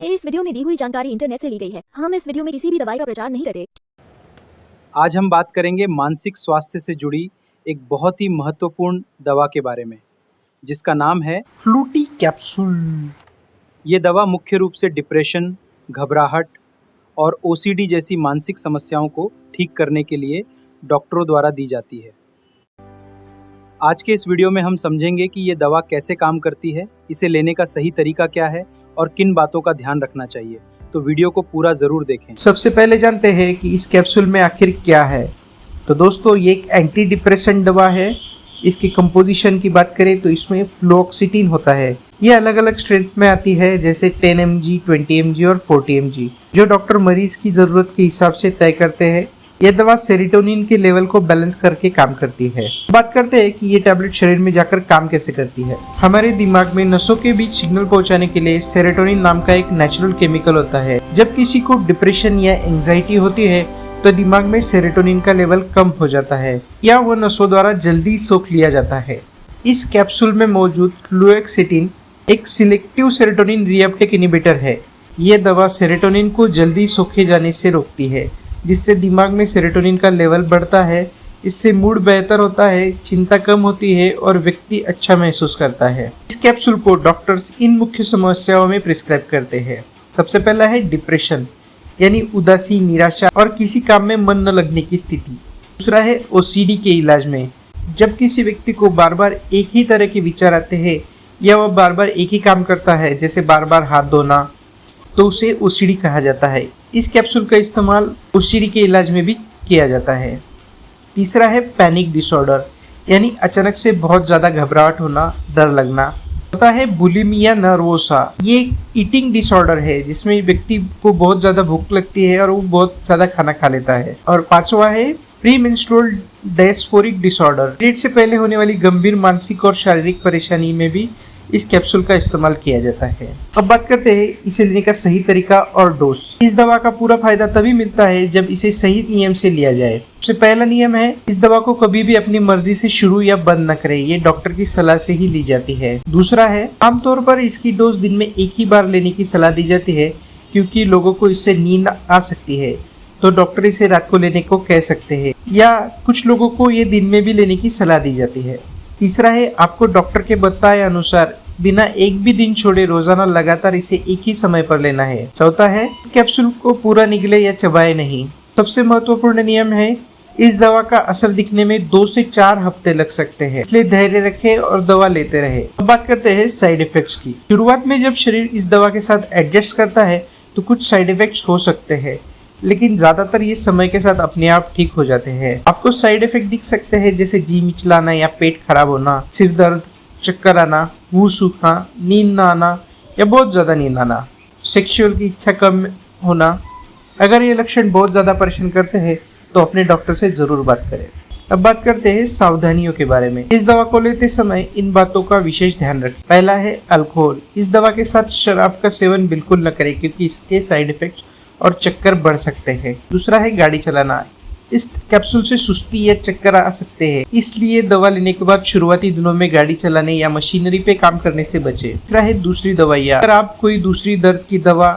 इस वीडियो में दी हुई जानकारी इंटरनेट से ली गई है। हम इस वीडियो में किसी भी दवाई का प्रचार नहीं करते। आज हम बात करेंगे मानसिक स्वास्थ्य से जुड़ी एक बहुत ही महत्वपूर्ण दवा के बारे में, जिसका नाम है फ्लूटी कैप्सूल। ये दवा मुख्य रूप से डिप्रेशन, घबराहट और ओसीडी जैसी मानसिक समस्याओं को ठीक करने के लिए डॉक्टरों द्वारा दी जाती है। आज के इस वीडियो में हम समझेंगे कि ये दवा कैसे काम करती है, इसे लेने का सही तरीका क्या है और किन बातों का ध्यान रखना चाहिए। तो वीडियो को पूरा ज़रूर देखें। सबसे पहले जानते हैं कि इस कैप्सूल में आखिर क्या है। तो दोस्तों, ये एक एंटी डिप्रेशन दवा है। इसकी कंपोजिशन की बात करें तो इसमें फ्लोक्सिटिन होता है। ये अलग अलग स्ट्रेंथ में आती है, जैसे 10 mg, 20 mg और 40 mg, जो डॉक्टर मरीज की ज़रूरत के हिसाब से तय करते हैं। यह दवा सेरोटोनिन के लेवल को बैलेंस करके काम करती है। बात करते हैं कि ये टैबलेट शरीर में जाकर काम कैसे करती है। हमारे दिमाग में नसों के बीच सिग्नल पहुंचाने के लिए सेरोटोनिन नाम का एक नेचुरल केमिकल होता है। जब किसी को डिप्रेशन या एंजाइटी होती है तो दिमाग में सेरोटोनिन का लेवल कम हो जाता है या वह नसों द्वारा जल्दी सोख लिया जाता है। इस कैप्सूल में मौजूद फ्लुओक्सिटिन एक सिलेक्टिव सेरोटोनिन रीअपटेक इनहिबिटर है। यह दवा सेरोटोनिन को जल्दी सोखे जाने से रोकती है, जिससे दिमाग में सेरोटोनिन का लेवल बढ़ता है। इससे मूड बेहतर होता है, चिंता कम होती है और व्यक्ति अच्छा महसूस करता है। इस कैप्सूल को डॉक्टर्स इन मुख्य समस्याओं में प्रिस्क्राइब करते हैं। सबसे पहला है डिप्रेशन, यानी उदासी, निराशा और किसी काम में मन न लगने की स्थिति। दूसरा है ओसीडी के इलाज में, जब किसी व्यक्ति को बार बार एक ही तरह के विचार आते हैं या वह बार बार एक ही काम करता है, जैसे बार बार हाथ धोना, तो उसे ओसीडी कहा जाता है। इस कैप्सूल का इस्तेमाल ओसीडी के इलाज में भी किया जाता है। तीसरा है पैनिक डिसऑर्डर, यानी अचानक से बहुत ज़्यादा घबराहट होना, डर लगना। होता है बुलिमिया नर्वोसा, ये एक ईटिंग डिसऑर्डर है जिसमें व्यक्ति को बहुत ज़्यादा भूख लगती है और वो बहुत ज़्यादा खाना खा लेता है। और पांचवा है प्रीमेंस्ट्रुअल डिस्फोरिक डिसऑर्डर, पीरियड से पहले होने वाली गंभीर मानसिक और शारीरिक परेशानी में भी इस कैप्सूल का इस्तेमाल किया जाता है। अब बात करते हैं इसे लेने का सही तरीका और डोज। इस दवा का पूरा फायदा तभी मिलता है जब इसे सही नियम से लिया जाए। सबसे पहला नियम है, इस दवा को कभी भी अपनी मर्जी से शुरू या बंद न करें, ये डॉक्टर की सलाह से ही ली जाती है। दूसरा है, आमतौर पर इसकी डोज दिन में एक ही बार लेने की सलाह दी जाती है, क्योंकि लोगों को इससे नींद आ सकती है, तो डॉक्टर इसे रात को लेने को कह सकते हैं, या कुछ लोगों को ये दिन में भी लेने की सलाह दी जाती है। तीसरा है, आपको डॉक्टर के बताए अनुसार बिना एक भी दिन छोड़े रोजाना लगातार इसे एक ही समय पर लेना है। चौथा है, कैप्सूल को पूरा निगले या चबाए नहीं। सबसे महत्वपूर्ण नियम है, इस दवा का असर दिखने में 2 से 4 हफ्ते लग सकते हैं, इसलिए धैर्य रखें और दवा लेते रहे। अब बात करते हैं साइड इफेक्ट्स की। शुरुआत में जब शरीर इस दवा के साथ एडजस्ट करता है तो कुछ साइड इफेक्ट्स हो सकते हैं, लेकिन ज्यादातर ये समय के साथ अपने आप ठीक हो जाते हैं। आपको साइड इफेक्ट दिख सकते हैं, जैसे जी मिचलाना या पेट खराब होना, सिर दर्द, चक्कर आना, मुंह सूखना, नींद ना आना या बहुत ज़्यादा नींद आना, सेक्सुअल की इच्छा कम होना। अगर ये लक्षण बहुत ज़्यादा परेशान करते हैं तो अपने डॉक्टर से ज़रूर बात करें। अब बात करते हैं सावधानियों के बारे में। इस दवा को लेते समय इन बातों का विशेष ध्यान रखें। पहला है अल्कोहल। इस दवा के साथ शराब का सेवन बिल्कुल न करें, क्योंकि इसके साइड इफेक्ट्स और चक्कर बढ़ सकते हैं। दूसरा है गाड़ी चलाना। इस कैप्सूल से सुस्ती या चक्कर आ सकते हैं, इसलिए दवा लेने के बाद शुरुआती दिनों में गाड़ी चलाने या मशीनरी पे काम करने से बचें। तीसरा है दूसरी दवाइयाँ। अगर आप कोई दूसरी दर्द की दवा,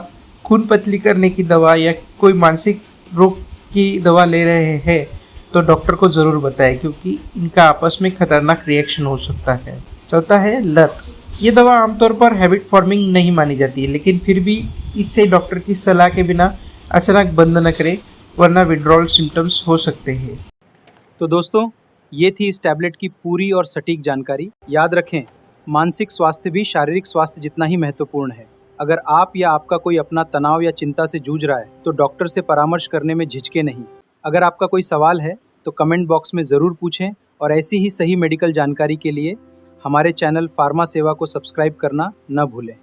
खून पतली करने की दवा या कोई मानसिक रोग की दवा ले रहे हैं तो डॉक्टर को ज़रूर बताएं, क्योंकि इनका आपस में खतरनाक रिएक्शन हो सकता है। चौथा है लत। ये दवा आमतौर पर हैबिट फॉर्मिंग नहीं मानी जाती, लेकिन फिर भी इससे डॉक्टर की सलाह के बिना अचानक बंद न करें, वरना विड्रॉल सिम्टम्स हो सकते हैं। तो दोस्तों, ये थी इस टैबलेट की पूरी और सटीक जानकारी। याद रखें, मानसिक स्वास्थ्य भी शारीरिक स्वास्थ्य जितना ही महत्वपूर्ण है। अगर आप या आपका कोई अपना तनाव या चिंता से जूझ रहा है तो डॉक्टर से परामर्श करने में झिझके नहीं। अगर आपका कोई सवाल है तो कमेंट बॉक्स में ज़रूर पूछें, और ऐसी ही सही मेडिकल जानकारी के लिए हमारे चैनल फार्मा सेवा को सब्सक्राइब करना न भूलें।